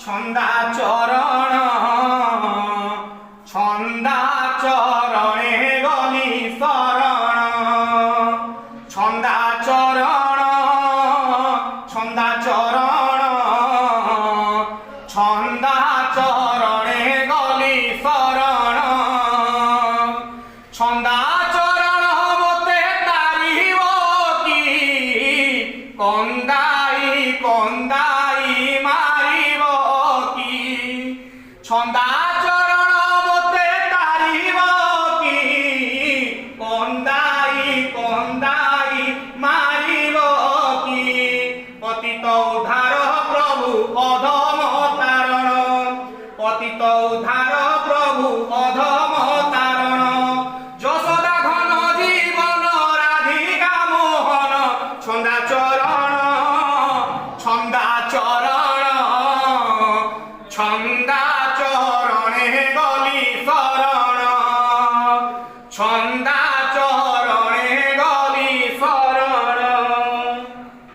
ছন্দাচরণ ছন্দাচরণে গলি শরণ ছন্দাচরণ ছন্দাচরণ ছন্দাচরণে গলি শরণ ছন্দাচরণ মতে তারিব কি কন্দাই কন্দাই মারিব কি ছন্দাচরণ মতে তারিব কি কন্দাই কন্দাই মারিব কি পতিত উদ্ধার প্রভু অধম তারণ পতিত উদ্ধার প্রভু অধম তারণ যশোদা ঘন জীবন রাধিকা মোহন ছন্দাচরণ ছন্দাচরণ ছন্দাচরণে গলি শরণ